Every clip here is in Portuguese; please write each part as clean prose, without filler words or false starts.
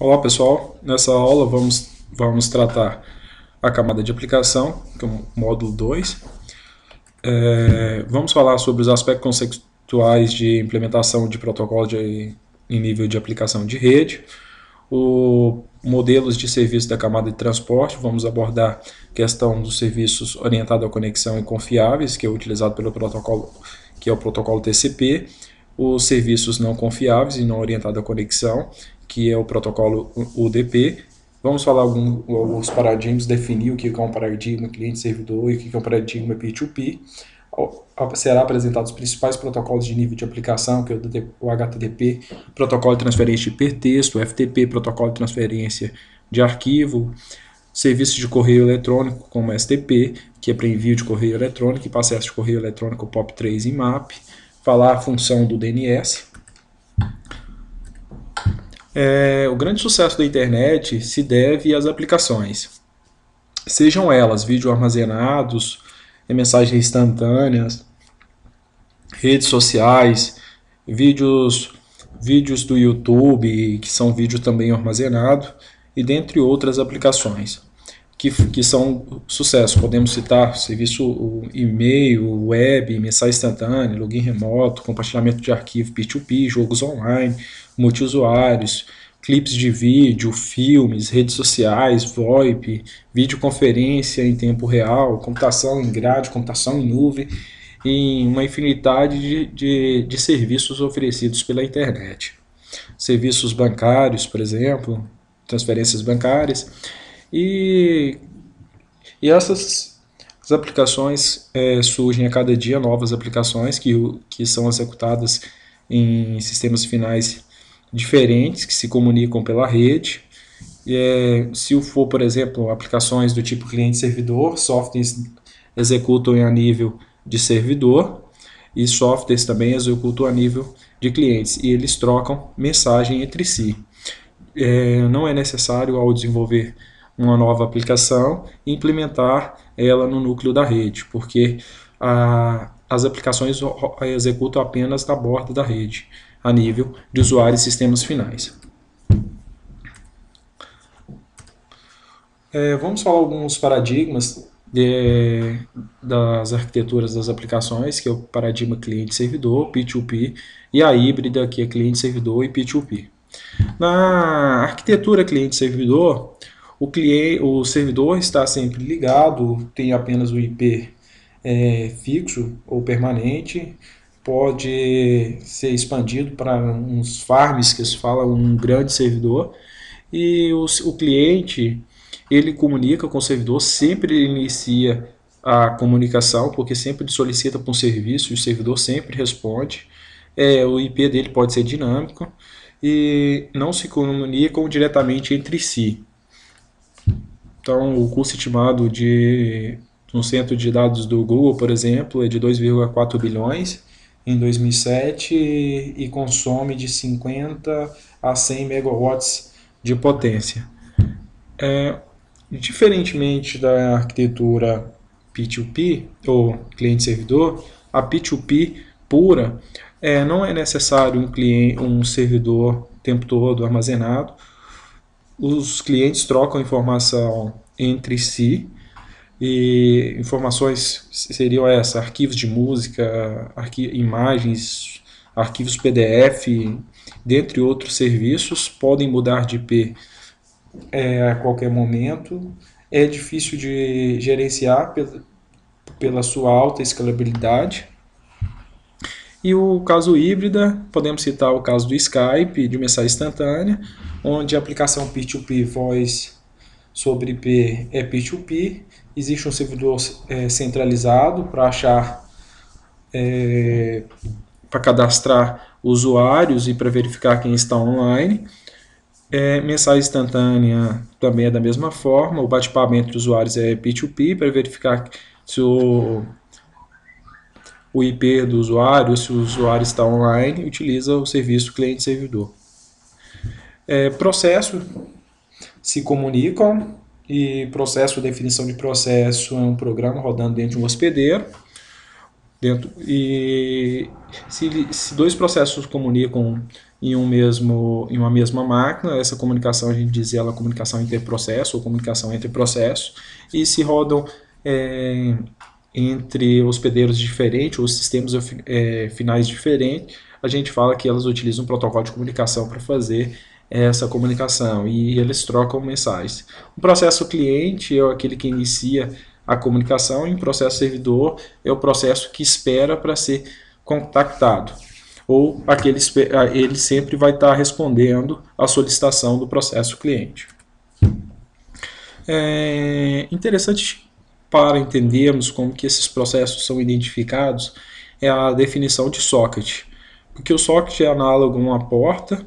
Olá pessoal, nessa aula vamos tratar a camada de aplicação, que é o módulo 2. Vamos falar sobre os aspectos conceituais de implementação de protocolo em nível de aplicação de rede, os modelos de serviço da camada de transporte, vamos abordar a questão dos serviços orientados à conexão e confiáveis, que é utilizado pelo protocolo, que é o protocolo TCP, os serviços não confiáveis e não orientados à conexão, que é o protocolo UDP. Vamos falar alguns paradigmas, definir o que é um paradigma cliente-servidor e o que é um paradigma P2P. Será apresentado os principais protocolos de nível de aplicação, que é o HTTP, protocolo de transferência de hipertexto, o FTP, protocolo de transferência de arquivo, serviços de correio eletrônico, como STP, que é para envio de correio eletrônico, e para acesso de correio eletrônico POP3 e MAP, falar a função do DNS. O grande sucesso da internet se deve às aplicações, sejam elas vídeos armazenados, mensagens instantâneas, redes sociais, vídeos do YouTube, que são vídeos também armazenados, e dentre outras aplicações que são sucesso. Podemos citar serviço e-mail, web, mensagem instantânea, login remoto, compartilhamento de arquivo P2P, jogos online, multiusuários, clipes de vídeo, filmes, redes sociais, VoIP, videoconferência em tempo real, computação em grade, computação em nuvem, e uma infinidade de serviços oferecidos pela internet. Serviços bancários, por exemplo, transferências bancárias, e, e essas as aplicações surgem a cada dia novas aplicações que são executadas em sistemas finais diferentes, que se comunicam pela rede. Se for, por exemplo, aplicações do tipo cliente-servidor, softwares executam a nível de servidor e softwares também executam a nível de clientes, e eles trocam mensagem entre si. Não é necessário, ao desenvolver uma nova aplicação, implementar ela no núcleo da rede, porque as aplicações executam apenas na borda da rede, a nível de usuários e sistemas finais. Vamos falar alguns paradigmas das arquiteturas das aplicações, que é o paradigma cliente-servidor, P2P, e a híbrida, que é cliente-servidor e P2P. Na arquitetura cliente-servidor, o servidor está sempre ligado, tem apenas o IP fixo ou permanente, pode ser expandido para uns farms, que se fala um grande servidor, e o cliente ele comunica com o servidor, sempre inicia a comunicação, porque sempre ele solicita para um serviço e o servidor sempre responde. O IP dele pode ser dinâmico e não se comunicam diretamente entre si. Então, o custo estimado de um centro de dados do Google, por exemplo, é de 2,4 bilhões em 2007 e consome de 50 a 100 megawatts de potência. Diferentemente da arquitetura P2P, ou cliente-servidor, a P2P pura não é necessário um servidor o tempo todo armazenado. Os clientes trocam informação entre si, e informações seriam essas: arquivos de música, imagens, arquivos PDF, dentre outros serviços, podem mudar de IP a qualquer momento. É difícil de gerenciar pela sua alta escalabilidade. E o caso híbrida, podemos citar o caso do Skype, de mensagem instantânea, onde a aplicação P2P Voice sobre IP é P2P, existe um servidor centralizado para achar, para cadastrar usuários e para verificar quem está online. Mensagem instantânea também é da mesma forma, o bate-papo entre usuários é P2P, para verificar se o IP do usuário, se o usuário está online, utiliza o serviço cliente-servidor. Processo se comunicam, e processo, definição de processo, é um programa rodando dentro de um hospedeiro. E se dois processos comunicam em uma mesma máquina. Essa comunicação a gente diz ela comunicação interprocesso ou comunicação entre processos, e se rodam entre hospedeiros diferentes ou sistemas finais diferentes, a gente fala que elas utilizam um protocolo de comunicação para fazer essa comunicação e eles trocam mensagens. O processo cliente é aquele que inicia a comunicação e o processo servidor é o processo que espera para ser contactado, ou ele sempre vai estar respondendo à solicitação do processo cliente. É interessante para entendermos como que esses processos são identificados é a definição de socket, porque o socket é análogo a uma porta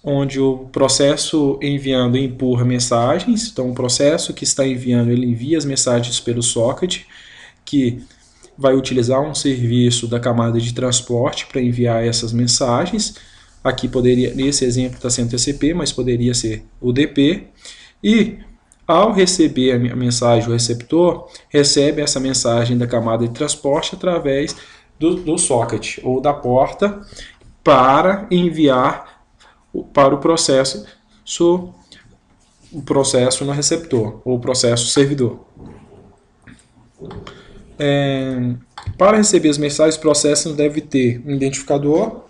onde o processo enviando empurra mensagens. Então o processo que está enviando, ele envia as mensagens pelo socket, que vai utilizar um serviço da camada de transporte para enviar essas mensagens. Aqui poderia, nesse exemplo está sendo TCP, mas poderia ser UDP. E ao receber a mensagem, o receptor recebe essa mensagem da camada de transporte através do socket ou da porta para enviar para o processo no receptor ou processo servidor. Para receber as mensagens, o processo deve ter um identificador,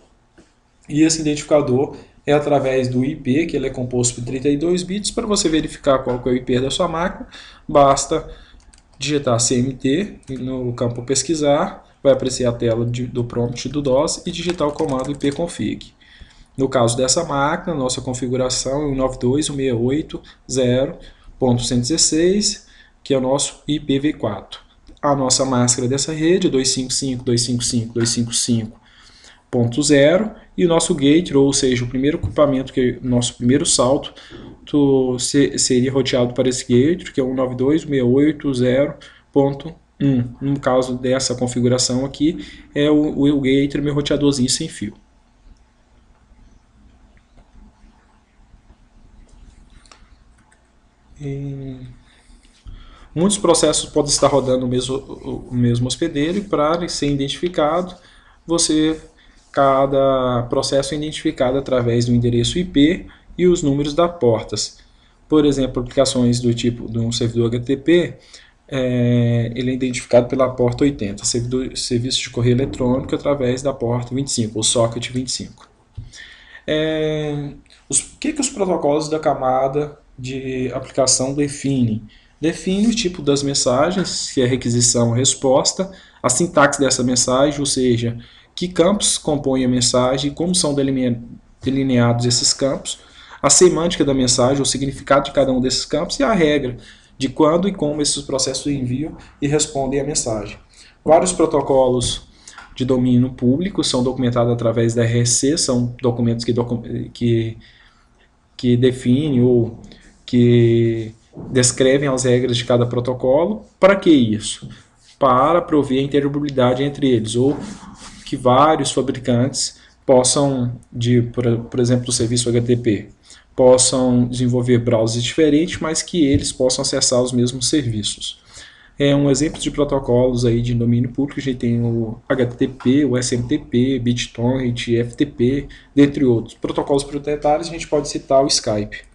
e esse identificador é através do IP, que ele é composto por 32 bits. Para você verificar qual que é o IP da sua máquina, basta digitar CMT no campo pesquisar, vai aparecer a tela do prompt do DOS e digitar o comando ipconfig. No caso dessa máquina, nossa configuração é o 92.168.0.116, que é o nosso IPv4. A nossa máscara dessa rede é 255.255.255.0 e o nosso gate, ou seja, o primeiro equipamento, que nosso primeiro salto, seria roteado para esse gate, que é 192.168.0.1. No caso dessa configuração aqui, é o gate, meu roteadorzinho sem fio. Muitos processos podem estar rodando o mesmo hospedeiro, e para ser identificado, cada processo é identificado através do endereço IP e os números das portas. Por exemplo, aplicações do tipo de um servidor HTTP, ele é identificado pela porta 80, serviço de correio eletrônico através da porta 25, ou socket 25. O que os protocolos da camada de aplicação definem? Define o tipo das mensagens, se é requisição ou resposta, a sintaxe dessa mensagem, ou seja, que campos compõem a mensagem, como são delineados esses campos, a semântica da mensagem, o significado de cada um desses campos e a regra de quando e como esses processos enviam e respondem a mensagem. Vários protocolos de domínio público são documentados através da RFC, são documentos que definem ou que descrevem as regras de cada protocolo. Para que isso? Para prover a interoperabilidade entre eles, ou que vários fabricantes possam, por exemplo, do serviço HTTP, possam desenvolver browsers diferentes, mas que eles possam acessar os mesmos serviços. Um exemplo de protocolos aí de domínio público, a gente tem o HTTP, o SMTP, BitTorrent, FTP, dentre outros. Protocolos proprietários, a gente pode citar o Skype.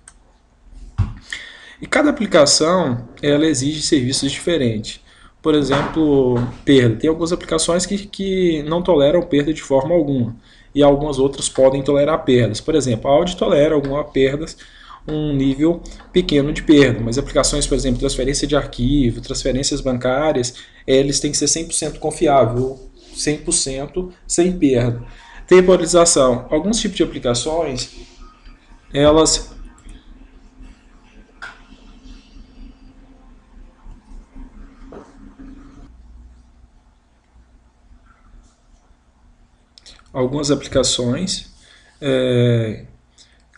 E cada aplicação, ela exige serviços diferentes. Por exemplo, perda. Tem algumas aplicações que não toleram perda de forma alguma, e algumas outras podem tolerar perdas. Por exemplo, a Audi tolera algumas perdas, um nível pequeno de perda, mas aplicações, por exemplo, transferência de arquivo, transferências bancárias, eles têm que ser 100% confiável, 100% sem perda. Temporização. Alguns tipos de aplicações, algumas aplicações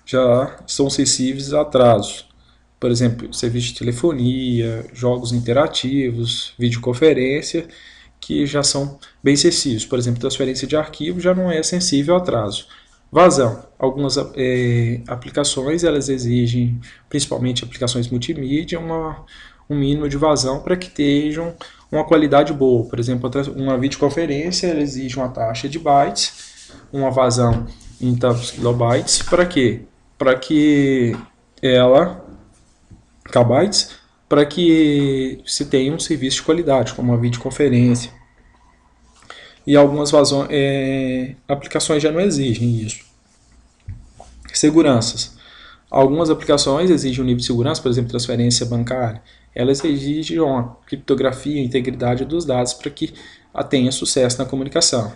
já são sensíveis a atrasos. Por exemplo, serviço de telefonia, jogos interativos, videoconferência, que já são bem sensíveis. Por exemplo, transferência de arquivo já não é sensível a atraso. Vazão. Algumas aplicações elas exigem, principalmente aplicações multimídia, um mínimo de vazão para que tenham uma qualidade boa. Por exemplo, uma videoconferência ela exige uma taxa de bytes, uma vazão em tantos kilobytes. Para quê? Para que ela kbytes, para que se tenha um serviço de qualidade, como a videoconferência. E algumas aplicações já não exigem isso. Seguranças. Algumas aplicações exigem um nível de segurança, por exemplo, transferência bancária. Elas exigem uma criptografia e integridade dos dados para que tenha sucesso na comunicação.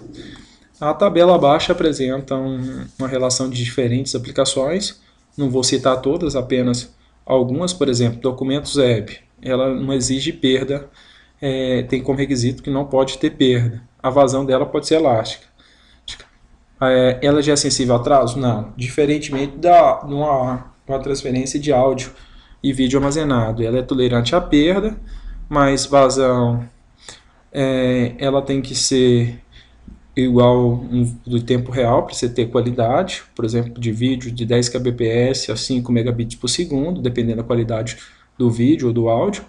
A tabela abaixo apresenta uma relação de diferentes aplicações. Não vou citar todas, apenas algumas. Por exemplo, documentos web. Ela não exige perda, tem como requisito que não pode ter perda. A vazão dela pode ser elástica. Ela já é sensível a atraso? Não. Diferentemente de uma transferência de áudio e vídeo armazenado. Ela é tolerante à perda, mas vazão ela tem que ser igual do tempo real para você ter qualidade, por exemplo, de vídeo de 10 kbps a 5 megabits por segundo, dependendo da qualidade do vídeo ou do áudio.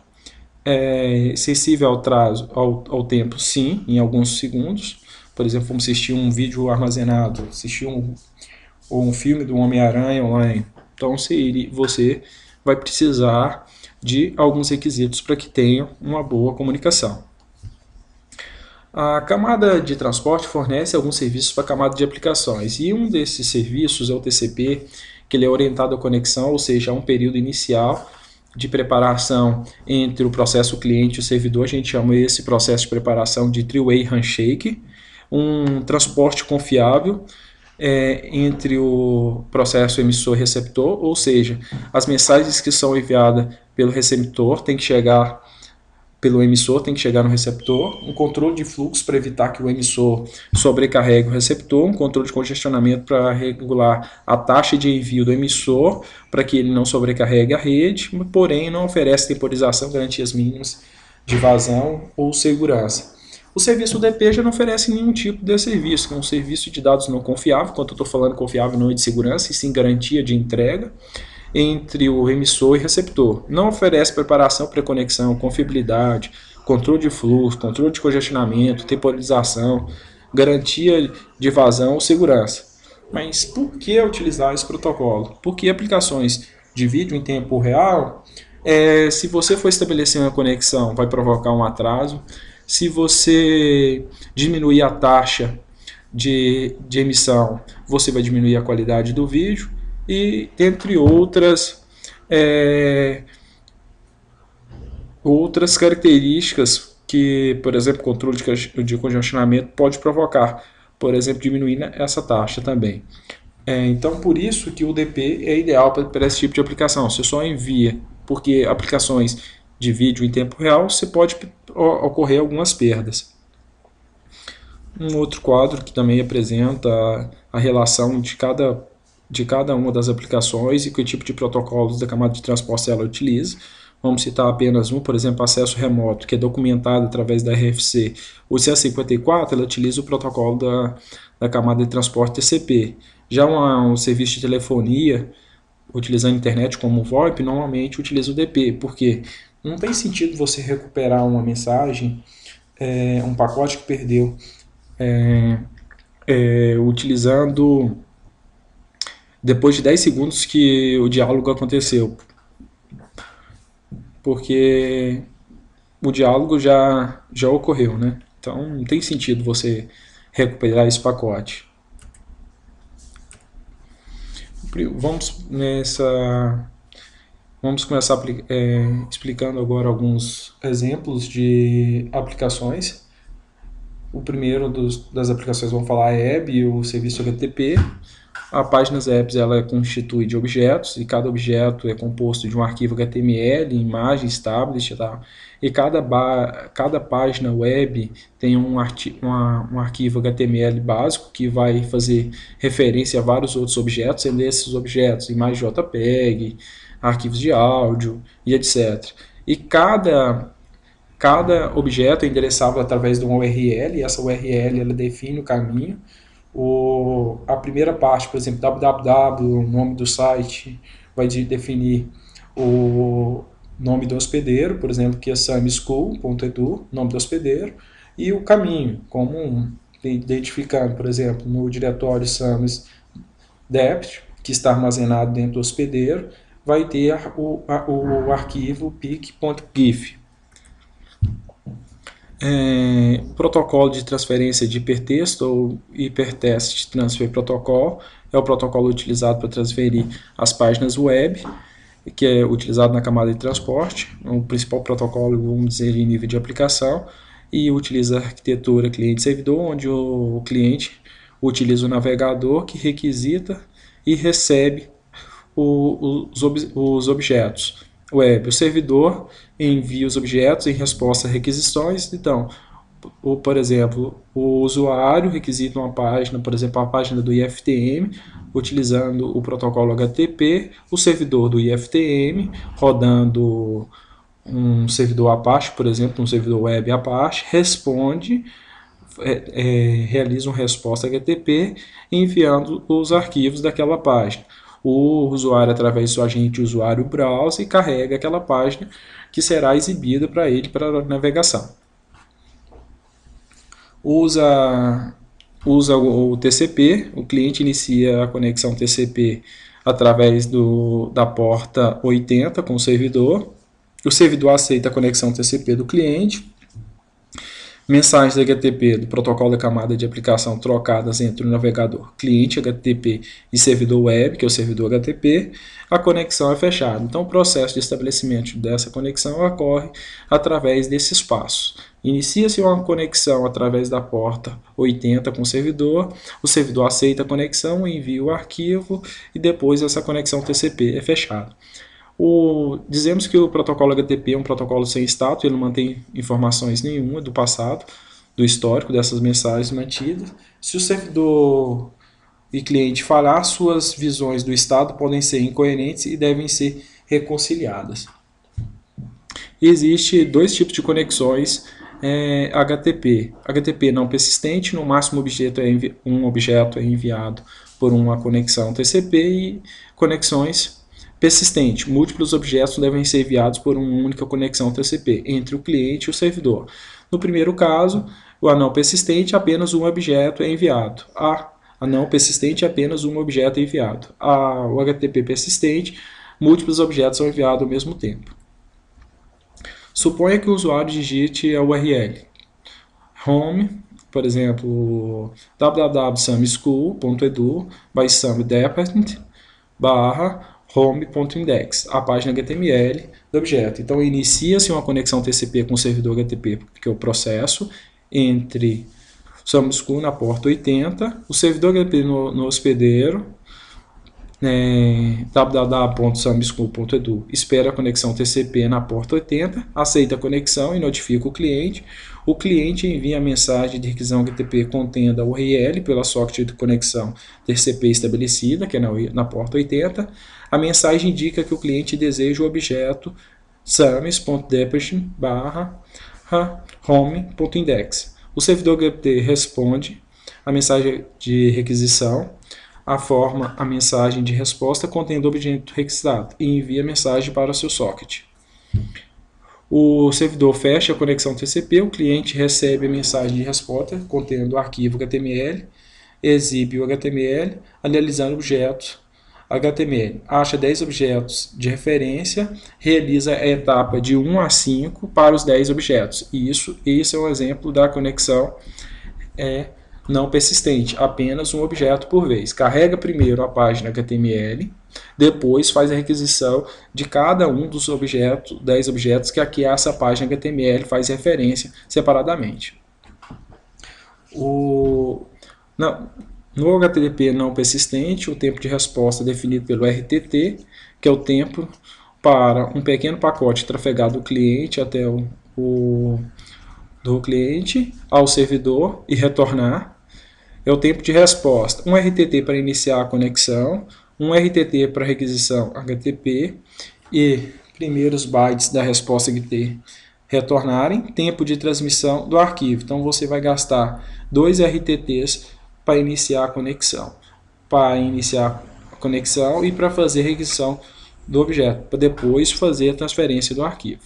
Sensível ao atraso, ao tempo, sim, em alguns segundos. Por exemplo, vamos assistir um vídeo armazenado, assistir um filme do Homem-Aranha online. Então, você vai precisar de alguns requisitos para que tenha uma boa comunicação. A camada de transporte fornece alguns serviços para a camada de aplicações, e um desses serviços é o TCP, que ele é orientado à conexão, ou seja, a um período inicial de preparação entre o processo cliente e o servidor. A gente chama esse processo de preparação de three-way handshake. Um transporte confiável entre o processo emissor e receptor, ou seja, as mensagens que são enviadas pelo receptor têm que chegar pelo emissor, tem que chegar no receptor, um controle de fluxo para evitar que o emissor sobrecarregue o receptor, um controle de congestionamento para regular a taxa de envio do emissor, para que ele não sobrecarregue a rede, porém não oferece temporização, garantias mínimas de vazão ou segurança. O serviço UDP já não oferece nenhum tipo de serviço, que é um serviço de dados não confiável. Quando eu estou falando confiável, não é de segurança, e sim garantia de entrega entre o emissor e receptor. Não oferece preparação para conexão, confiabilidade, controle de fluxo, controle de congestionamento, temporização, garantia de vazão ou segurança. Mas por que utilizar esse protocolo? Porque aplicações de vídeo em tempo real, se você for estabelecer uma conexão, vai provocar um atraso. Se você diminuir a taxa de emissão, você vai diminuir a qualidade do vídeo, e entre outras características que, por exemplo, controle de congestionamento pode provocar, por exemplo, diminuindo essa taxa também. Então, por isso que o UDP é ideal para esse tipo de aplicação. Você só envia, porque aplicações de vídeo em tempo real, você pode ocorrer algumas perdas. Um outro quadro que também apresenta a relação de cada uma das aplicações e que tipo de protocolos da camada de transporte ela utiliza. Vamos citar apenas um, por exemplo, acesso remoto, que é documentado através da RFC. O C54 ela utiliza o protocolo da camada de transporte TCP. Já um serviço de telefonia, utilizando a internet como o VoIP, normalmente utiliza o DP, porque não tem sentido você recuperar uma mensagem, um pacote que perdeu, utilizando depois de 10 segundos que o diálogo aconteceu, porque o diálogo já ocorreu, né? Então não tem sentido você recuperar esse pacote. Vamos começar explicando agora alguns exemplos de aplicações. O primeiro das aplicações, vamos falar, é web, o serviço HTTP. A páginas web ela constitui de objetos, e cada objeto é composto de um arquivo HTML, imagens, tablets, tá? E cada página web tem um arquivo HTML básico que vai fazer referência a vários outros objetos, sendo esses objetos imagens JPEG, arquivos de áudio e etc. E cada objeto é endereçável através de uma URL, e essa URL ela define o caminho. A primeira parte, por exemplo, www, o nome do site, vai definir o nome do hospedeiro, por exemplo, que é samschool.edu, nome do hospedeiro, e o caminho, como identificando, por exemplo, no diretório SAMS depth, que está armazenado dentro do hospedeiro, vai ter o arquivo pic.gif. Protocolo de transferência de hipertexto ou Hypertext Transfer Protocol é o protocolo utilizado para transferir as páginas web, que é utilizado na camada de transporte, o principal protocolo, vamos dizer, em nível de aplicação, e utiliza a arquitetura cliente-servidor, onde o cliente utiliza o navegador que requisita e recebe os objetos web. O servidor envia os objetos em resposta a requisições. Então, por exemplo, o usuário requisita uma página, por exemplo, a página do IFTM, utilizando o protocolo HTTP, o servidor do IFTM, rodando um servidor Apache, por exemplo, um servidor web Apache, responde, realiza uma resposta HTTP enviando os arquivos daquela página. O usuário, através do agente usuário browser, carrega aquela página que será exibida para ele para navegação. Usa o TCP, o cliente inicia a conexão TCP através da porta 80 com o servidor aceita a conexão TCP do cliente, mensagens HTTP do protocolo da camada de aplicação trocadas entre o navegador cliente HTTP e servidor web, que é o servidor HTTP, a conexão é fechada. Então, o processo de estabelecimento dessa conexão ocorre através desses passos. Inicia-se uma conexão através da porta 80 com o servidor aceita a conexão, envia o arquivo e depois essa conexão TCP é fechada. Dizemos que o protocolo HTTP é um protocolo sem status, ele não mantém informações nenhuma do passado, do histórico dessas mensagens mantidas. Se o servidor e cliente falhar, suas visões do estado podem ser incoerentes e devem ser reconciliadas. Existem dois tipos de conexões HTTP. HTTP não persistente, no máximo um objeto é enviado por uma conexão TCP, e conexões persistente. Múltiplos objetos devem ser enviados por uma única conexão TCP entre o cliente e o servidor. No primeiro caso, o não persistente, apenas um objeto é enviado. A não persistente, apenas um objeto é enviado. O HTTP persistente, múltiplos objetos são enviados ao mesmo tempo. Suponha que o usuário digite a URL home, por exemplo, www.sumschool.edu/some-department/home.index, a página HTML do objeto. Então, inicia-se uma conexão TCP com o servidor HTTP, que é o processo, entre Summer School na porta 80, o servidor HTTP no hospedeiro, www.summerschool.edu, espera a conexão TCP na porta 80, aceita a conexão e notifica o cliente. O cliente envia a mensagem de requisição HTTP contendo a URL pela socket de conexão TCP estabelecida, que é na porta 80. A mensagem indica que o cliente deseja o objeto summes.department/home.index. O servidor HTTP responde a mensagem de requisição, forma a mensagem de resposta contendo o objeto requisitado e envia a mensagem para o seu socket. O servidor fecha a conexão TCP, o cliente recebe a mensagem de resposta contendo o arquivo HTML, exibe o HTML, analisando objetos HTML, acha 10 objetos de referência, realiza a etapa de 1 a 5 para os 10 objetos. Isso é um exemplo da conexão não persistente, apenas um objeto por vez. Carrega primeiro a página HTML, depois faz a requisição de cada um dos objetos, 10 objetos, que aqui essa página HTML faz referência separadamente. No HTTP não persistente, o tempo de resposta é definido pelo RTT, que é o tempo para um pequeno pacote trafegar do cliente até do cliente ao servidor e retornar. É o tempo de resposta. Um RTT para iniciar a conexão, um RTT para requisição HTTP e primeiros bytes da resposta HTTP retornarem, tempo de transmissão do arquivo. Então você vai gastar 2 RTTs para iniciar a conexão. E para fazer a requisição do objeto, para depois fazer a transferência do arquivo.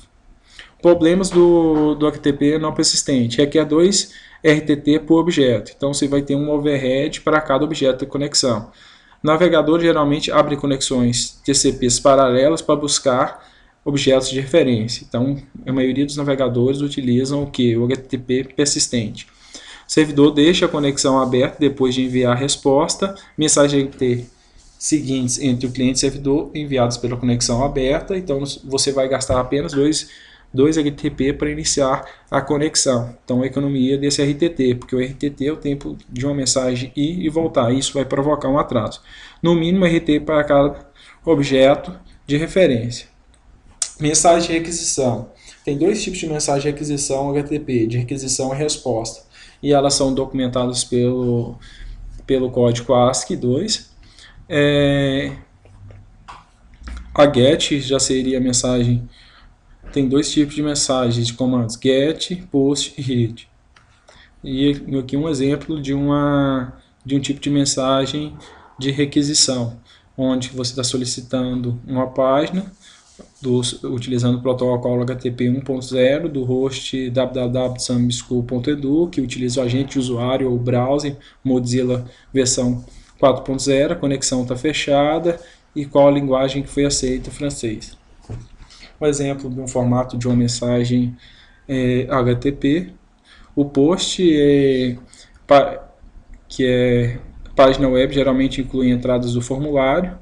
Problemas do HTTP não persistente. Requer 2 RTT por objeto. Então você vai ter um overhead para cada objeto de conexão. Navegador geralmente abre conexões TCPs paralelas para buscar objetos de referência. Então, a maioria dos navegadores utilizam o que? O HTTP persistente. O servidor deixa a conexão aberta depois de enviar a resposta, mensagem HTTP seguintes entre o cliente e o servidor enviados pela conexão aberta. Então, você vai gastar apenas dois HTTP para iniciar a conexão. Então, a economia desse RTT, porque o RTT é o tempo de uma mensagem ir e voltar. Isso vai provocar um atraso. No mínimo, RT para cada objeto de referência. Mensagem de requisição. Tem dois tipos de mensagem de requisição HTTP, de requisição e resposta. E elas são documentadas pelo código ASCII2. A GET já seria a mensagem. Tem dois tipos de mensagens de comandos, GET, POST e READ. E aqui um exemplo de um tipo de mensagem de requisição, onde você está solicitando uma página utilizando o protocolo HTTP 1.0 do host www.summerschool.edu, que utiliza o agente de usuário ou browser Mozilla versão 4.0, a conexão está fechada e qual a linguagem que foi aceita, francês. Um exemplo de um formato de uma mensagem HTTP. O post, que é página web, geralmente inclui entradas do formulário.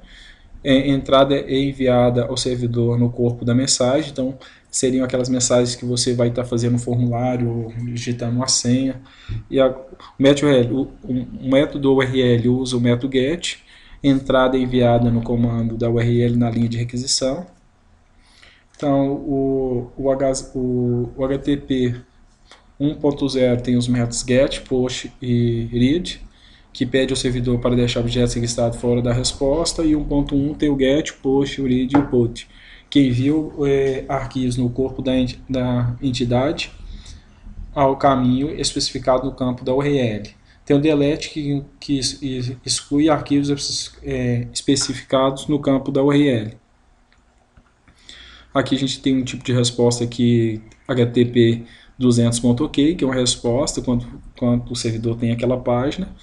Entrada é enviada ao servidor no corpo da mensagem, então seriam aquelas mensagens que você vai estar fazendo um formulário ou digitando uma senha. E o método URL usa o método GET, entrada é enviada no comando da URL na linha de requisição. Então, o HTTP 1.0 tem os métodos GET, POST e READ, que pede ao servidor para deixar objetos registrados fora da resposta, e 1.1 tem o GET, POST, o READ e o PUT, que envia arquivos no corpo da entidade ao caminho especificado no campo da URL. Tem o DELETE, que exclui arquivos especificados no campo da URL. Aqui a gente tem um tipo de resposta aqui, HTTP 200.ok, que é uma resposta quando o servidor tem aquela página,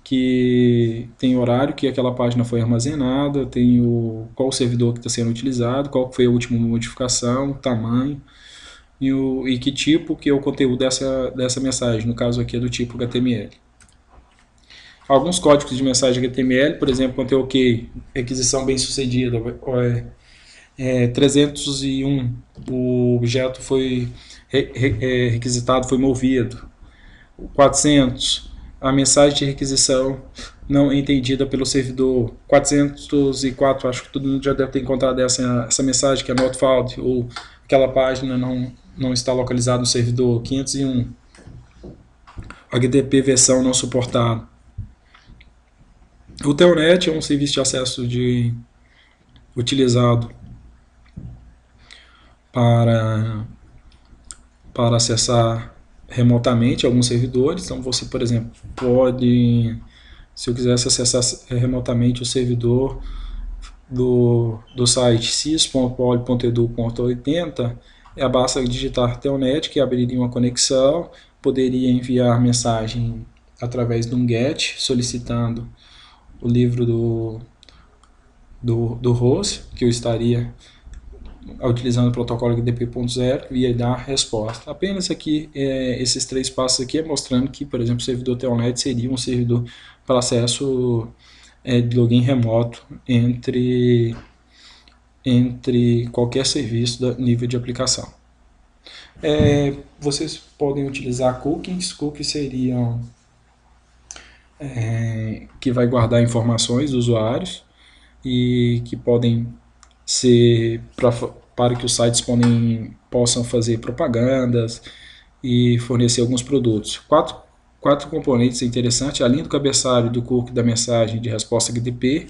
que tem o horário que aquela página foi armazenada, tem qual o servidor que está sendo utilizado, qual foi a última modificação, tamanho, e que tipo que é o conteúdo dessa mensagem, no caso aqui é do tipo HTML. Alguns códigos de mensagem HTML, por exemplo, quando tem OK, requisição bem sucedida, 301, o objeto foi requisitado, foi movido. 400, a mensagem de requisição não entendida pelo servidor. 404, acho que todo mundo já deve ter encontrado essa mensagem, que é not found, ou aquela página não está localizada no servidor. 501, HTTP versão não suportada. O Telnet é um serviço de acesso utilizado para acessar remotamente alguns servidores. Então você, por exemplo, pode, se eu quisesse acessar remotamente o servidor do site cis.poli.edu.80, basta digitar Telnet, que abriria uma conexão, poderia enviar mensagem através de um GET, solicitando o livro do host, que eu estaria utilizando o protocolo HTTP.0, ia dar resposta. Apenas aqui, esses três passos aqui é mostrando que, por exemplo, o servidor Telnet seria um servidor para acesso de login remoto entre qualquer serviço do nível de aplicação. Vocês podem utilizar cookies. Cookies seriam que vai guardar informações dos usuários e que podem ser para que os sites possam fazer propagandas e fornecer alguns produtos. Quatro componentes interessantes: a linha do cabeçalho do cookie da mensagem de resposta HTTP,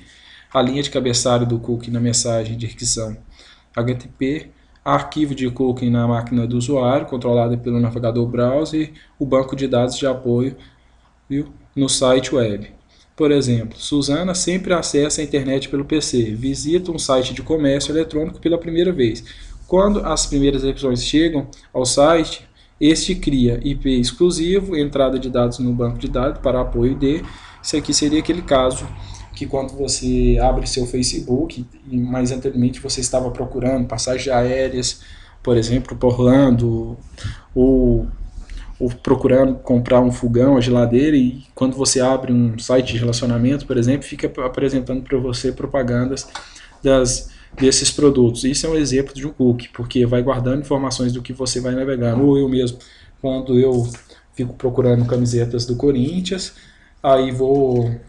a linha de cabeçalho do cookie na mensagem de requisição HTTP, arquivo de cookie na máquina do usuário, controlada pelo navegador browser, o banco de dados de apoio no site web. Por exemplo, Suzana sempre acessa a internet pelo PC, visita um site de comércio eletrônico pela primeira vez. Quando as primeiras requisições chegam ao site, este cria IP exclusivo, entrada de dados no banco de dados para apoio de. Isso aqui seria aquele caso que quando você abre seu Facebook, e mais anteriormente você estava procurando passagens aéreas, por exemplo, por Orlando, ou, ou procurando comprar um fogão, a geladeira, e quando você abre um site de relacionamento, por exemplo, fica apresentando para você propagandas desses produtos. Isso é um exemplo de um cookie, porque vai guardando informações do que você vai navegar. Ou eu mesmo, quando eu fico procurando camisetas do Corinthians, aí vou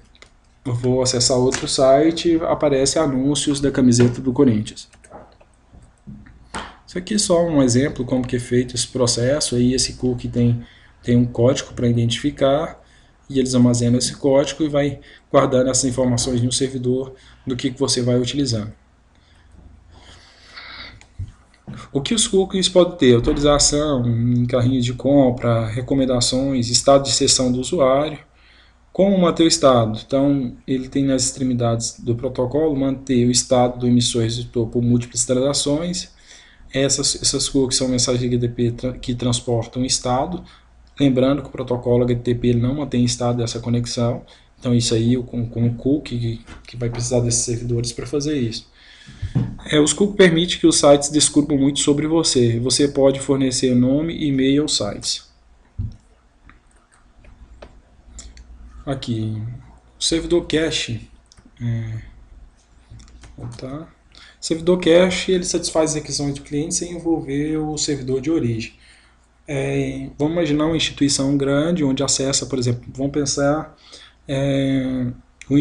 acessar outro site, aparece anúncios da camiseta do Corinthians. Isso aqui é só um exemplo como que é feito esse processo. Aí esse cookie tem um código para identificar, e eles armazenam esse código e vai guardando essas informações no servidor do que você vai utilizar. O que os cookies podem ter? Autorização em carrinhos de compra, recomendações, estado de sessão do usuário. Como manter o estado? Então, ele tem nas extremidades do protocolo manter o estado do emissor receptor por múltiplas transações. Essas cookies são mensagens HTTP que transportam estado. Lembrando que o protocolo HTTP ele não mantém estado dessa conexão. Então, isso aí com o cookie que vai precisar desses servidores para fazer isso. Os cookies permitem que os sites descubram muito sobre você. Você pode fornecer nome, e-mail aos sites. Aqui, o servidor cache. Servidor cache ele satisfaz as requisições do cliente sem envolver o servidor de origem. Vamos imaginar uma instituição grande onde acessa, por exemplo, vamos pensar o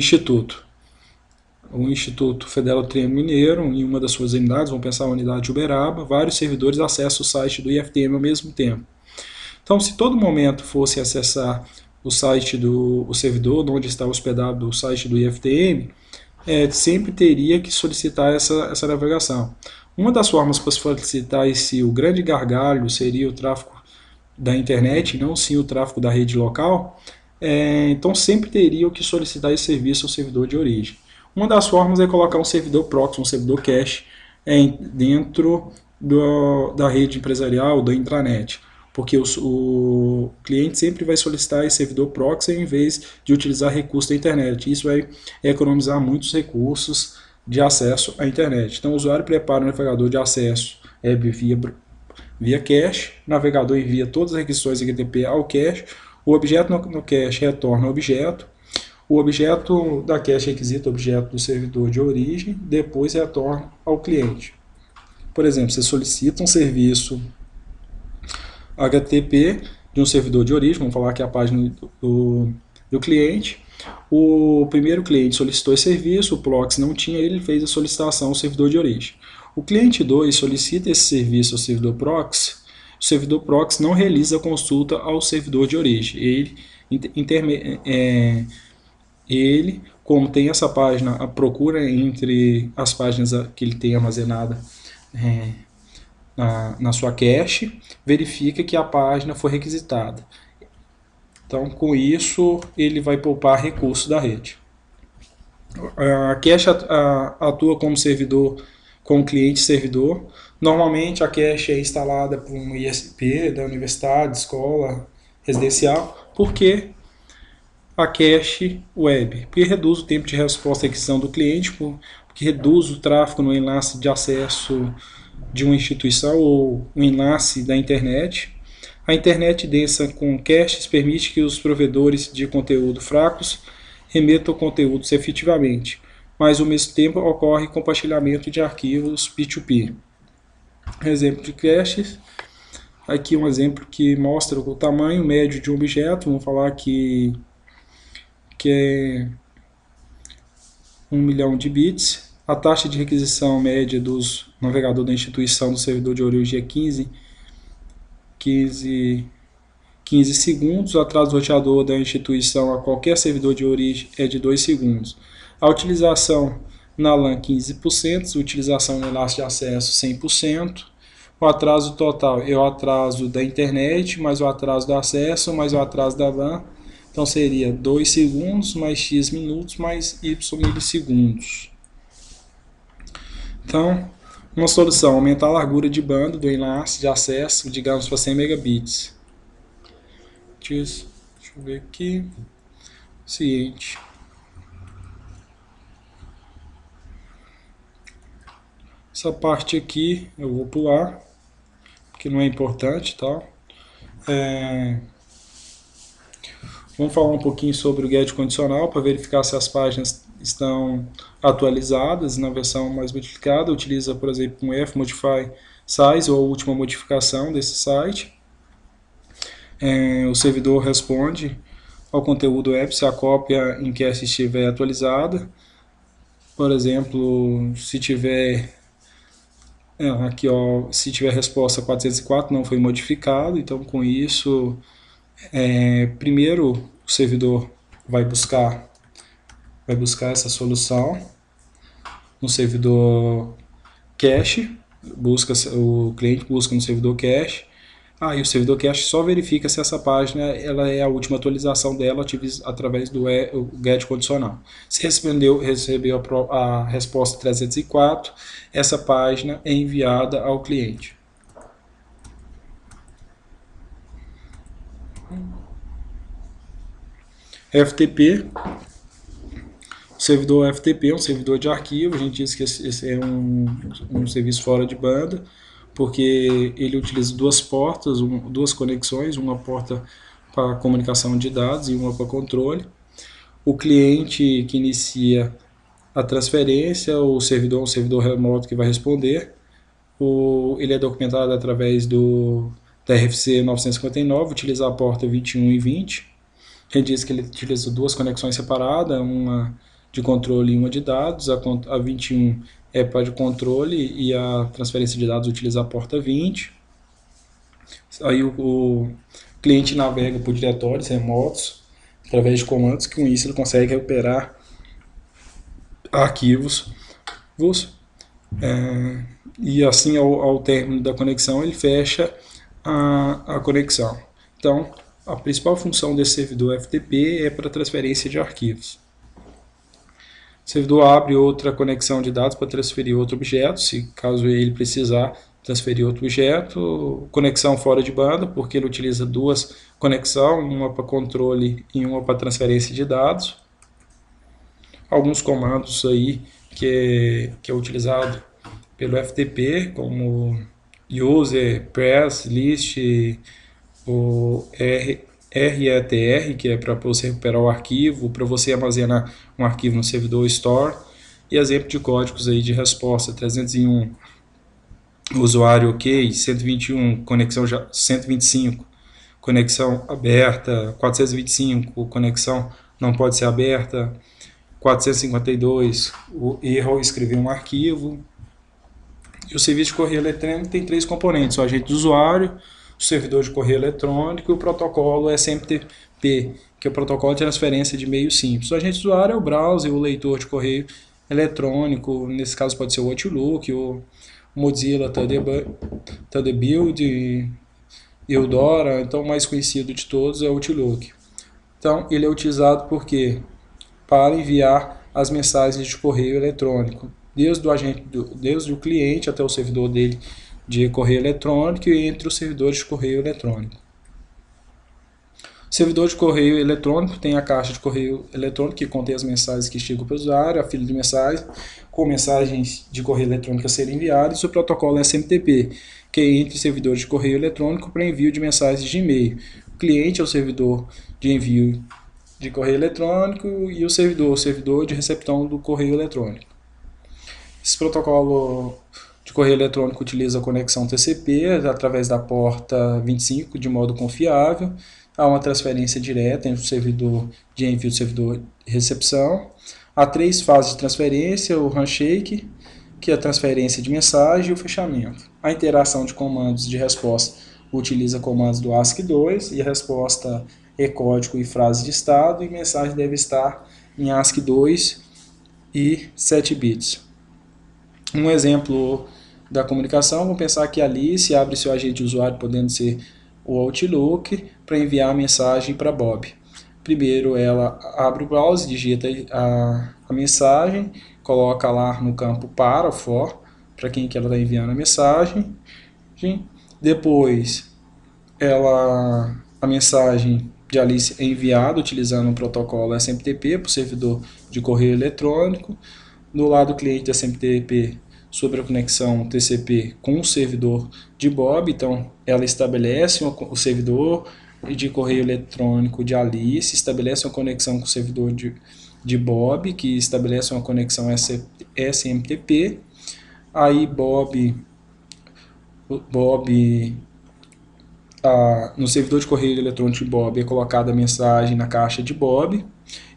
Instituto Federal do Triângulo Mineiro, em uma das suas unidades, vamos pensar a unidade de Uberaba, vários servidores acessam o site do IFTM ao mesmo tempo. Então, se todo momento fosse acessar o servidor onde está hospedado o site do IFTM, sempre teria que solicitar essa navegação. Uma das formas para solicitar o grande gargalo seria o tráfego da internet, não sim o tráfego da rede local. Então, sempre teria que solicitar esse serviço ao servidor de origem. Uma das formas é colocar um servidor proxy, um servidor cache, dentro da rede empresarial, da intranet, porque o cliente sempre vai solicitar esse servidor proxy em vez de utilizar recursos da internet. Isso vai economizar muitos recursos de acesso à internet. Então, o usuário prepara o navegador de acesso via cache, o navegador envia todas as requisições HTTP ao cache, o objeto no cache retorna ao objeto, o objeto da cache requisita o objeto do servidor de origem, depois retorna ao cliente. Por exemplo, você solicita um serviço HTTP de um servidor de origem, vamos falar que é a página do cliente. O primeiro cliente solicitou esse serviço, o proxy não tinha, ele fez a solicitação ao servidor de origem. O cliente 2 solicita esse serviço ao servidor proxy, o servidor proxy não realiza a consulta ao servidor de origem. Ele, como tem essa página, a procura entre as páginas que ele tem armazenada na sua cache, verifica que a página foi requisitada. Então, com isso, ele vai poupar recursos da rede. A cache atua como servidor, como cliente-servidor. Normalmente, a cache é instalada por um ISP da universidade, escola, residencial. Por que a cache web? Porque reduz o tempo de resposta à requisição do cliente, porque reduz o tráfego no enlace de acesso de uma instituição ou um enlace da internet. A internet densa com caches permite que os provedores de conteúdo fracos remetam conteúdos efetivamente, mas ao mesmo tempo ocorre compartilhamento de arquivos P2P. Exemplo de caches. Aqui um exemplo que mostra o tamanho médio de um objeto. Vamos falar que é 1 milhão de bits. A taxa de requisição média dos navegadores da instituição do servidor de origem é 15 segundos. O atraso roteador da instituição a qualquer servidor de origem é de 2 segundos. A utilização na LAN 15%, a utilização no enlace de acesso 100%. O atraso total é o atraso da internet, mais o atraso do acesso, mais o atraso da LAN. Então seria 2 segundos, mais x minutos, mais y milissegundos. Então, uma solução, aumentar a largura de banda do enlace de acesso, digamos, para 100 megabits. Deixa eu ver aqui. Ciente. Essa parte aqui eu vou pular, porque não é importante, tá? Vamos falar um pouquinho sobre o get condicional para verificar se as páginas estão atualizadas na versão mais modificada. Utiliza, por exemplo, um f modify size ou a última modificação desse site. O servidor responde ao conteúdo web se a cópia em cache estiver atualizada. Por exemplo, se tiver aqui, ó, se tiver resposta 404 não foi modificado, então com isso primeiro o servidor vai buscar essa solução no servidor cache, o cliente busca no servidor cache, e o servidor cache só verifica se essa página ela é a última atualização dela através do get condicional. Se recebeu a resposta 304, essa página é enviada ao cliente. FTP, o servidor FTP é um servidor de arquivo. A gente diz que esse é um serviço fora de banda, porque ele utiliza duas portas, duas conexões, uma porta para comunicação de dados e uma para controle. O cliente que inicia a transferência, o servidor, um servidor remoto que vai responder. Ele é documentado através da RFC 959, utiliza a porta 21 e 20. A gente diz que ele utiliza duas conexões separadas, uma de controle e uma de dados. A 21 é para de controle e a transferência de dados utiliza a porta 20. Aí o cliente navega por diretórios remotos através de comandos, que com isso ele consegue recuperar arquivos. E assim, ao término da conexão, ele fecha a conexão. Então, a principal função desse servidor FTP é para transferência de arquivos. O servidor abre outra conexão de dados para transferir outro objeto, se caso ele precisar transferir outro objeto. Conexão fora de banda, porque ele utiliza duas conexões, uma para controle e uma para transferência de dados. Alguns comandos aí que é utilizado pelo FTP, como user, press, list, o RETR, que é para você recuperar o arquivo, para você armazenar um arquivo no servidor store, e exemplo de códigos aí de resposta: 301, usuário ok, 121, conexão 125, conexão aberta, 425, conexão não pode ser aberta, 452, o erro ao escrever um arquivo. E o serviço de correio eletrônico tem três componentes: o agente do usuário, o servidor de correio eletrônico e o protocolo SMTP, que é o protocolo de transferência de meio simples. O agente do usuário é o browser, o leitor de correio eletrônico, nesse caso pode ser o Outlook, o Mozilla Thunderbird, Eudora. Então o mais conhecido de todos é o Outlook. Então ele é utilizado por quê? Para enviar as mensagens de correio eletrônico, desde o cliente até o servidor dele de correio eletrônico e entre os servidores de correio eletrônico. O servidor de correio eletrônico tem a caixa de correio eletrônico que contém as mensagens que chegam para o usuário, a fila de mensagens com mensagens de correio eletrônico a serem enviadas, e o protocolo SMTP, que é entre servidores de correio eletrônico para envio de mensagens de e-mail. O cliente é o servidor de envio de correio eletrônico e o servidor de recepção do correio eletrônico. Esse protocolo de correio eletrônico utiliza a conexão TCP através da porta 25 de modo confiável. Há uma transferência direta entre o servidor de envio e o servidor de recepção. Há três fases de transferência: o handshake, que é a transferência de mensagem, e o fechamento. A interação de comandos de resposta utiliza comandos do ASCII2 e a resposta é código e frase de estado, e mensagem deve estar em ASCII2 e 7 bits. Um exemplo da comunicação, vamos pensar que a Alice abre seu agente de usuário, podendo ser o Outlook, para enviar a mensagem para Bob. Primeiro ela abre o browser, digita a mensagem, coloca lá no campo para quem que ela está enviando a mensagem. Depois a mensagem de Alice é enviada utilizando o protocolo SMTP para o servidor de correio eletrônico. No lado do cliente SMTP sobre a conexão TCP com o servidor de Bob. Então, ela estabelece o servidor de correio eletrônico de Alice, estabelece uma conexão com o servidor de Bob, que estabelece uma conexão SMTP. Aí no servidor de correio eletrônico de Bob é colocada a mensagem na caixa de Bob,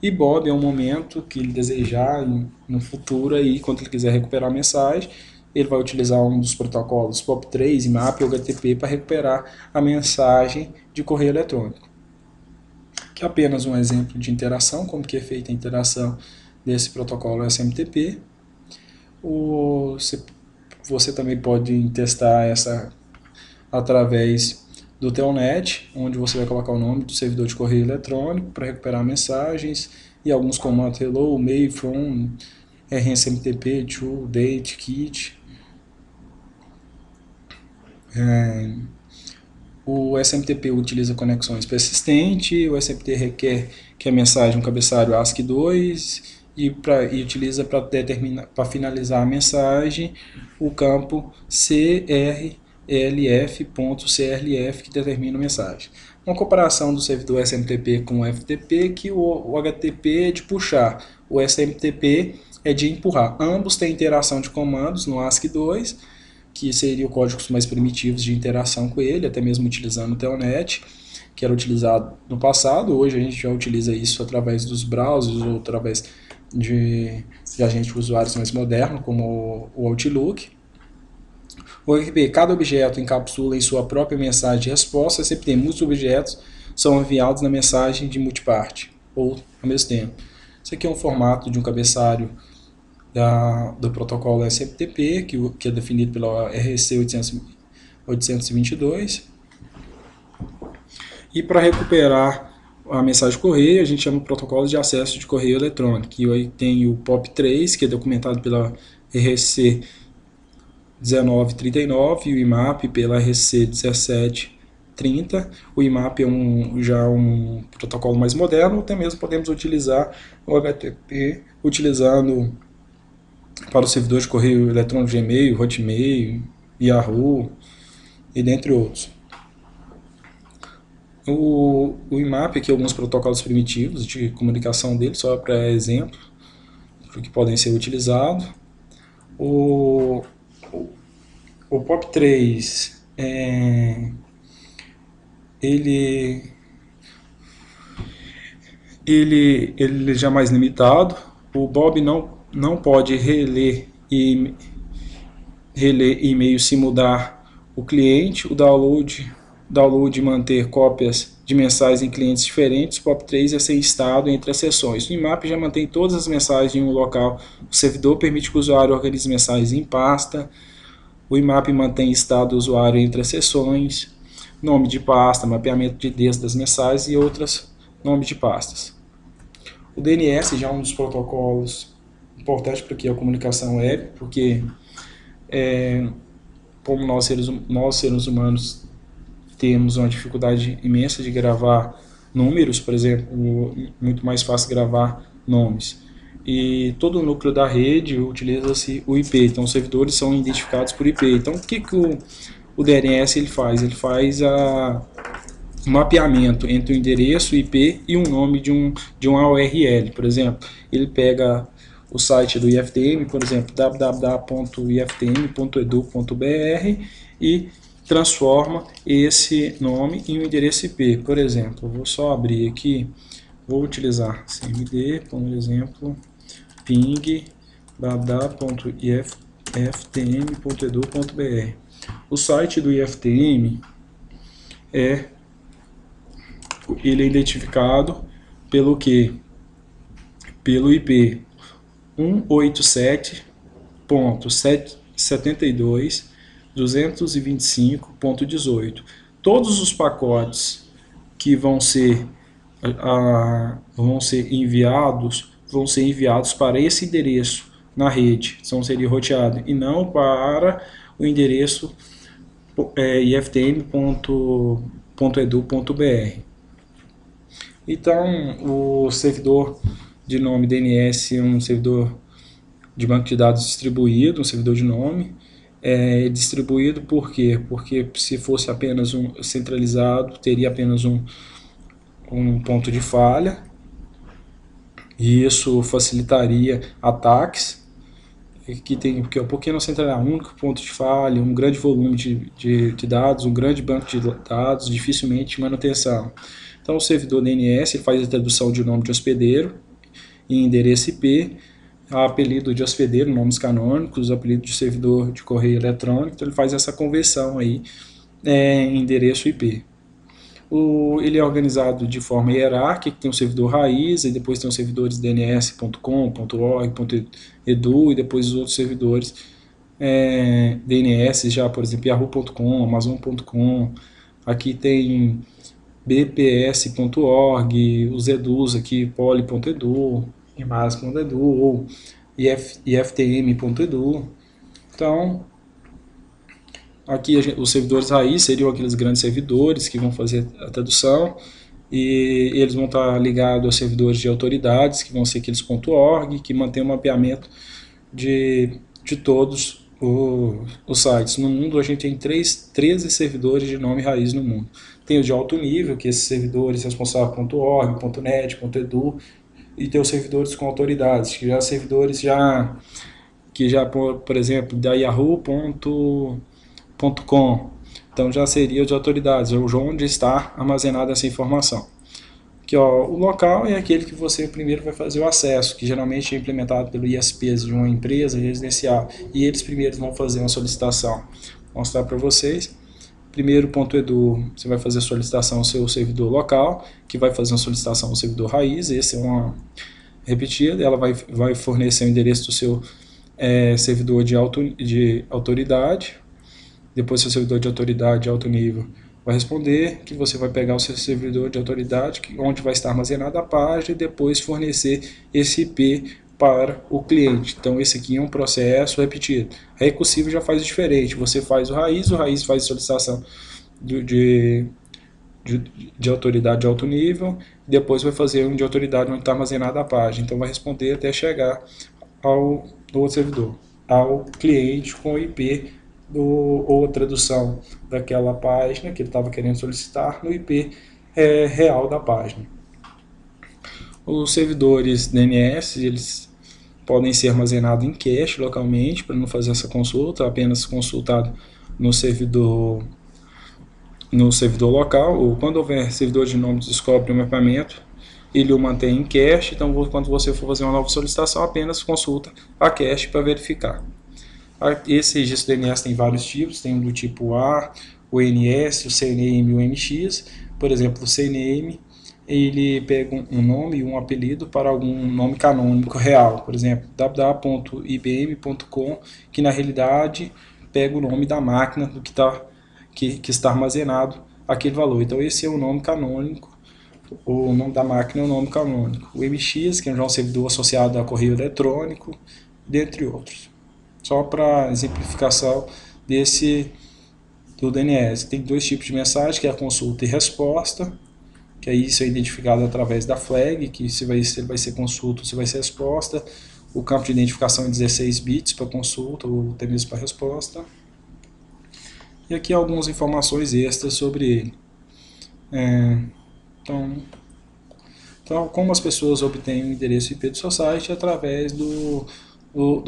e Bob, é um momento que ele desejar no futuro, aí, quando ele quiser recuperar a mensagem, ele vai utilizar um dos protocolos POP3, IMAP ou HTTP para recuperar a mensagem de correio eletrônico. Que é apenas um exemplo de interação, como que é feita a interação desse protocolo SMTP. Você também pode testar essa através do Telnet, onde você vai colocar o nome do servidor de correio eletrônico para recuperar mensagens e alguns comandos hello, mail, from, rsmtp, to, date, kit. O SMTP utiliza conexões persistentes, o SMTP requer que a mensagem um cabeçalho ASCII2 e utiliza para finalizar a mensagem o campo CRLF.CRLF, que determina a mensagem. Uma comparação do servidor SMTP com o FTP, que o HTTP é de puxar, o SMTP é de empurrar. Ambos têm interação de comandos no ASCII2, que seriam códigos mais primitivos de interação com ele, até mesmo utilizando o Telnet, que era utilizado no passado. Hoje a gente já utiliza isso através dos browsers ou através de agentes usuários mais modernos, como o Outlook. O RP, cada objeto encapsula em sua própria mensagem de resposta, sempre tem muitos objetos são enviados na mensagem de multiparte, ou ao mesmo tempo. Isso aqui é um formato de um cabeçalho do protocolo SMTP, que é definido pela RC 822. E para recuperar a mensagem de correio, a gente chama de protocolo de acesso de correio eletrônico. E aí tem o POP3, que é documentado pela RC 1939, e o IMAP pela RC 1730. O IMAP é já um protocolo mais moderno, até mesmo podemos utilizar o HTTP utilizando para o servidor de correio eletrônico Gmail, Hotmail, Yahoo e dentre outros. O IMAP aqui, alguns protocolos primitivos de comunicação dele, só para exemplo, que podem ser utilizados. O POP3 ele já é mais limitado. O Bob não pode reler e-mail sem mudar o cliente. O download e manter cópias de mensagens em clientes diferentes. O POP3 é ser estado entre as sessões. O IMAP já mantém todas as mensagens em um local. O servidor permite que o usuário organize mensagens em pasta. O IMAP mantém estado do usuário entre as sessões, nome de pasta, mapeamento de endereço das mensagens e outros nomes de pastas. O DNS já é um dos protocolos importantes para que a comunicação web, porque como nós seres humanos temos uma dificuldade imensa de gravar números, por exemplo, muito mais fácil gravar nomes. E todo o núcleo da rede utiliza-se o IP, então os servidores são identificados por IP. Então o que o DNS ele faz? Ele faz o mapeamento entre o endereço IP e um nome de uma URL. Por exemplo, ele pega o site do IFTM, por exemplo, www.iftm.edu.br, e transforma esse nome em um endereço IP. Por exemplo, vou só abrir aqui, vou utilizar cmd, por exemplo, ping www.iftm.edu.br. O site do IFTM ele é identificado pelo quê? Pelo IP 187.72.225.18. Todos os pacotes que vão ser enviados para esse endereço na rede, seria roteado, e não para o endereço iftm.edu.br. Então, o servidor de nome DNS é um servidor de banco de dados distribuído, um servidor de nome. Distribuído por quê? Porque se fosse apenas um centralizado, teria apenas um ponto de falha, e isso facilitaria ataques, porque não centralizado, um único ponto de falha, um grande volume de dados, um grande banco de dados, dificilmente manutenção. Então o servidor DNS faz a tradução de nome de hospedeiro em endereço IP, apelido de hospedeiro, nomes canônicos, apelido de servidor de correio eletrônico, então ele faz essa conversão aí em endereço IP. Ele é organizado de forma hierárquica, tem um servidor raiz, e depois tem os servidores dns.com, .org, .edu, e depois os outros servidores DNS, já por exemplo yahoo.com, amazon.com, aqui tem bps.org, os edus aqui, poly.edu, imas.edu, ou iftm.edu. Então, aqui os servidores raiz seriam aqueles grandes servidores que vão fazer a tradução, e eles vão estar ligados aos servidores de autoridades, que vão ser aqueles .org, que mantém o mapeamento de todos os sites. No mundo a gente tem 13 servidores de nome raiz no mundo. Tem o de alto nível, que esses servidores responsáveis .org, .net, .edu, e tem os servidores com autoridades, que já servidores por exemplo, da yahoo.com, então já seria de autoridades, onde está armazenada essa informação. Aqui, ó, o local é aquele que você primeiro vai fazer o acesso, que geralmente é implementado pelo ISPs de uma empresa residencial, e eles primeiro vão fazer uma solicitação. Vou mostrar para vocês. Primeiro, .edu, você vai fazer a solicitação ao seu servidor local, que vai fazer uma solicitação ao servidor raiz, esse é uma repetida, ela vai fornecer o endereço do seu servidor de autoridade. Depois, seu servidor de autoridade de alto nível vai responder, que você vai pegar o seu servidor de autoridade, onde vai estar armazenada a página, e depois fornecer esse IP para o cliente. Então esse aqui é um processo repetido. A Recursivo já faz diferente, você faz o raiz faz a solicitação de autoridade de alto nível, depois vai fazer um de autoridade onde está armazenada a página. Então vai responder até chegar ao outro servidor, ao cliente com o IP ou a tradução daquela página que ele estava querendo solicitar no IP real da página. Os servidores DNS, eles podem ser armazenados em cache localmente, para não fazer essa consulta, apenas consultado no servidor local, ou quando houver servidor de nome descobre o mapeamento, ele o mantém em cache, então quando você for fazer uma nova solicitação, apenas consulta a cache para verificar. Esse registro DNS tem vários tipos, tem do tipo A, o NS, o CNAME e o MX. Por exemplo, o CNAME, ele pega um nome e um apelido para algum nome canônico real, por exemplo, www.ibm.com, que na realidade pega o nome da máquina do que está armazenado aquele valor. Então esse é o nome canônico, o nome da máquina é o nome canônico. O MX, que é um servidor associado a correio eletrônico, dentre outros. Só para exemplificação do DNS. Tem dois tipos de mensagem, que é a consulta e resposta, que aí isso é identificado através da flag, que se vai ser consulta ou se vai ser resposta. O campo de identificação é 16 bits para consulta ou até mesmo para resposta. E aqui algumas informações extras sobre ele. Então, como as pessoas obtêm o endereço IP do seu site? Através do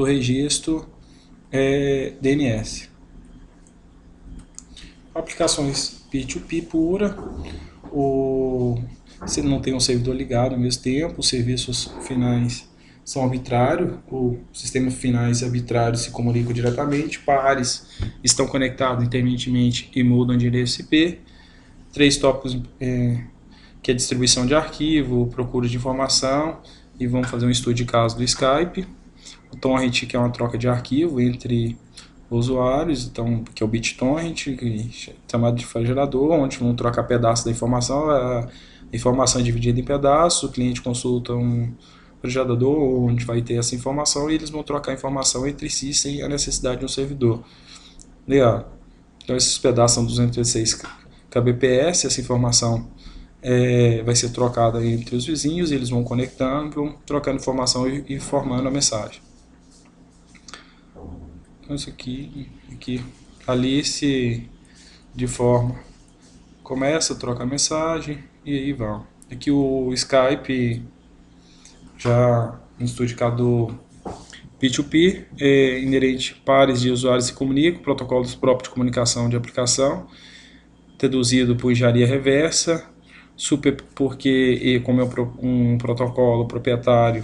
registro DNS. Aplicações P2P pura, você não tem um servidor ligado ao mesmo tempo, os serviços finais são arbitrários, os sistemas finais arbitrários se comunicam diretamente, pares estão conectados intermitentemente e mudam de endereço IP. 3 tópicos, que é distribuição de arquivo, procura de informação, e vamos fazer um estudo de caso do Skype. O torrent, que é uma troca de arquivo entre usuários, então, que é o BitTorrent, chamado de file gerador, onde vão trocar pedaços da informação, a informação é dividida em pedaços, o cliente consulta um gerador onde vai ter essa informação, e eles vão trocar a informação entre si sem a necessidade de um servidor. Legal. Então esses pedaços são 216 kbps, essa informação vai ser trocada entre os vizinhos, eles vão conectando, vão trocando informação e formando a mensagem. com isso aqui, Alice de forma, começa, troca a mensagem e aí vão. Aqui o Skype já no estudicador P2P, é inerente pares de usuários se comunicam, protocolos próprios de comunicação de aplicação, deduzido por engenharia reversa, super porque como é um protocolo proprietário,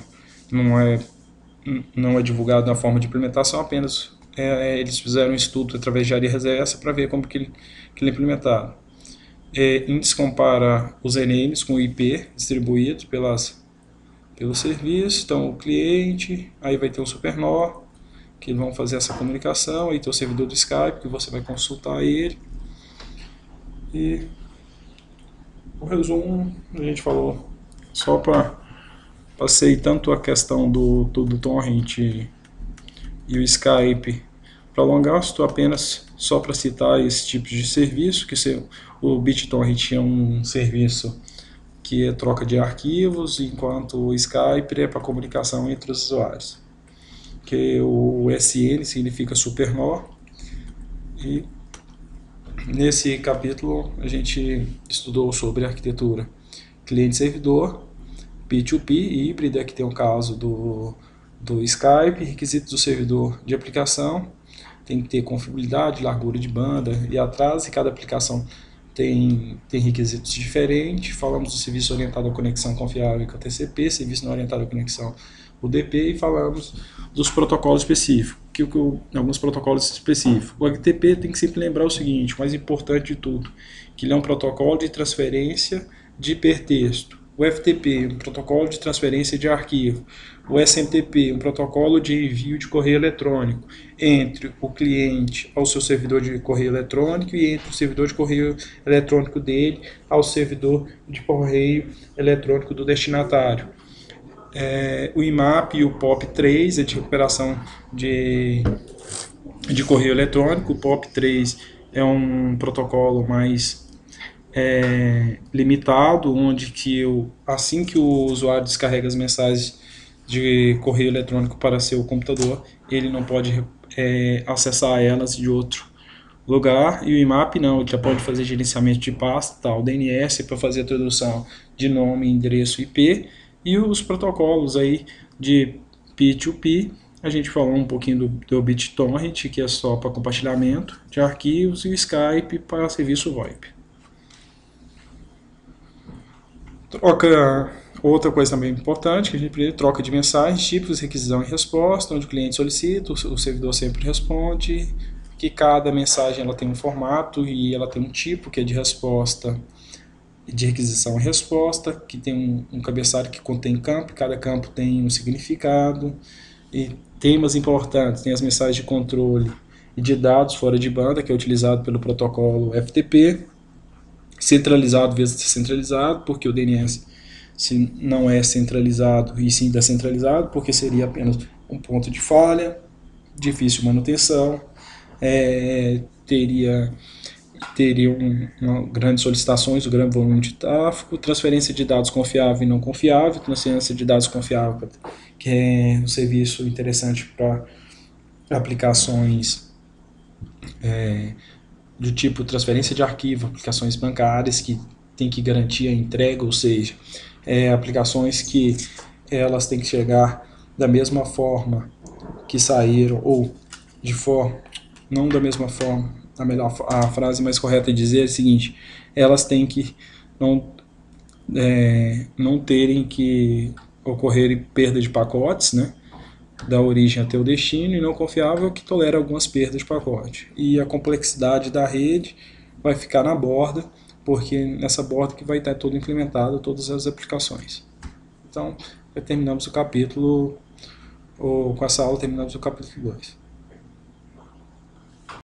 não é divulgado na forma de implementação, apenas eles fizeram um estudo através de engenharia reversa para ver como que ele é implementado. Índice compara os names com o IP distribuídos pelo serviço, então o cliente, aí vai ter um SuperNOR, que vão fazer essa comunicação, aí tem o servidor do Skype, que você vai consultar ele, e o resumo a gente falou só para passei tanto a questão do torrent e o Skype para alongar, estou apenas só para citar esse tipo de serviço, que o BitTorrent é um serviço que é troca de arquivos, enquanto o Skype é para comunicação entre os usuários. Que o SN significa SuperNOR, e nesse capítulo a gente estudou sobre arquitetura cliente-servidor, P2P e híbrida, que tem o caso do Skype, requisitos do servidor de aplicação, tem que ter confiabilidade, largura de banda e atraso, e cada aplicação tem requisitos diferentes. Falamos do serviço orientado à conexão confiável com a TCP, serviço não orientado à conexão UDP, e falamos dos protocolos específicos, alguns protocolos específicos. O HTTP tem que sempre lembrar o seguinte, o mais importante de tudo, que ele é um protocolo de transferência de hipertexto. O FTP, um protocolo de transferência de arquivo. O SMTP, um protocolo de envio de correio eletrônico entre o cliente ao seu servidor de correio eletrônico e entre o servidor de correio eletrônico dele ao servidor de correio eletrônico do destinatário. O IMAP e o POP3 é de recuperação de correio eletrônico. O POP3 é um protocolo mais limitado, onde assim que o usuário descarrega as mensagens de correio eletrônico para seu computador, ele não pode acessar elas de outro lugar. E o IMAP não, ele já pode fazer gerenciamento de pasta, tal, DNS para fazer a tradução de nome, endereço, IP. E os protocolos aí de P2P, a gente falou um pouquinho do BitTorrent, que é só para compartilhamento de arquivos, e o Skype para serviço VoIP. Outra coisa também importante, que a gente precisa, troca de mensagens, tipos, requisição e resposta, onde o cliente solicita, o servidor sempre responde, que cada mensagem ela tem um formato e ela tem um tipo, que é de resposta, de requisição e resposta, que tem um cabeçalho que contém campo, cada campo tem um significado, e temas importantes, tem as mensagens de controle e de dados fora de banda, que é utilizado pelo protocolo FTP, centralizado vezes descentralizado, porque o DNS se não é centralizado e sim descentralizado, porque seria apenas um ponto de falha, difícil manutenção, teria grandes solicitações, um grande volume de tráfego, transferência de dados confiável e não confiável, transferência de dados confiável, que é um serviço interessante para aplicações do tipo transferência de arquivo, aplicações bancárias que tem que garantir a entrega, ou seja, aplicações que elas têm que chegar da mesma forma que saíram, ou de forma, não da mesma forma, a frase mais correta é dizer é a seguinte, elas têm que não terem que ocorrer perda de pacotes, né, da origem até o destino, e não confiável, que tolera algumas perdas de pacote. E a complexidade da rede vai ficar na borda, porque nessa borda que vai estar todo implementado todas as aplicações. Então, terminamos o capítulo, com essa aula terminamos o capítulo 2.